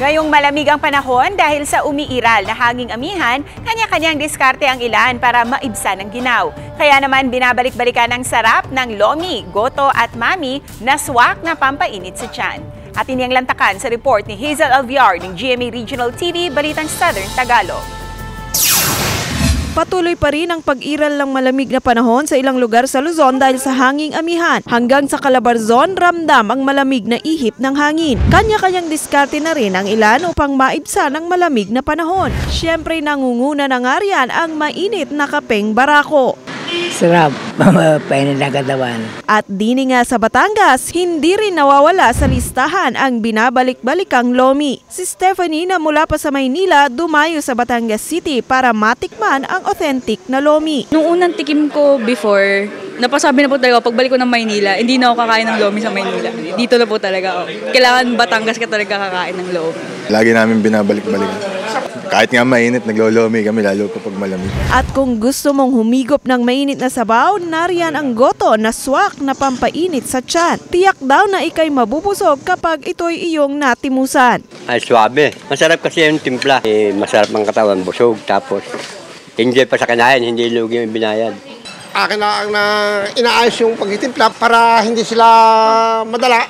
Ngayong malamig ang panahon dahil sa umiiral na hanging amihan, kanya-kanyang diskarte ang ilan para maibsan ang ginaw. Kaya naman binabalik-balikan ang sarap ng lomi, goto at mami na swak na pampainit sa tiyan. At inyang lantakan sa report ni Hazel Alviar ng GMA Regional TV, Balitang Southern Tagalog. Patuloy pa rin ang pag-iral ng malamig na panahon sa ilang lugar sa Luzon dahil sa hanging amihan. Hanggang sa Calabarzon, ramdam ang malamig na ihip ng hangin. Kanya-kanyang diskarte na rin ang ilan upang maibsan ang malamig na panahon. Siyempre nangunguna na nga riyan ang mainit na kapeng barako. Sarap, painit na katawan. At dini nga sa Batangas, hindi rin nawawala sa listahan ang binabalik-balikang lomi. Si Stephanie na mula pa sa Maynila dumayo sa Batangas City para matikman ang authentic na lomi. Nung unang tikim ko before, napasabi na po talaga, pagbalik ko ng Maynila, hindi na ako kakain ng lomi sa Maynila. Dito na po talaga ako. Kailangan Batangas ka talaga kakain ng lomi. Lagi namin binabalik-balikan. Kahit nga mainit, naglolomi kami lalo kapag malamig. At kung gusto mong humigop ng mainit na sabaw, nariyan ang goto na swak na pampainit sa tiyan. Tiyak daw na ikay mabubusog kapag ito'y iyong natimusan. Ay, swabe. Masarap kasi yung timpla. Masarap ang katawan, busog. Tapos, enjoy pa sa kinain, hindi lugi yung binayad. Akin na inaayos yung pagtitimpla para hindi sila madala.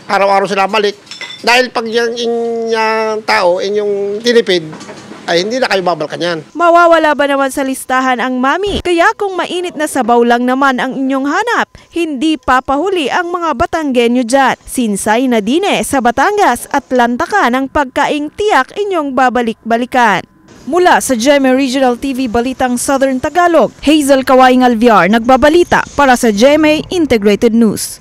Araw-araw sila balik. Dahil pag yung inyong tao, inyong tinipid, ay hindi na kayo babalikan yan. Mawawala ba naman sa listahan ang mami? Kaya kung mainit na sabaw lang naman ang inyong hanap, hindi papahuli ang mga Batanggenyo dyan. Sinsay na dine sa Batangas at lantakan ang pagkaing tiyak inyong babalik-balikan. Mula sa GMA Regional TV Balitang Southern Tagalog, Hazel Kawaing Alviar nagbabalita para sa GMA Integrated News.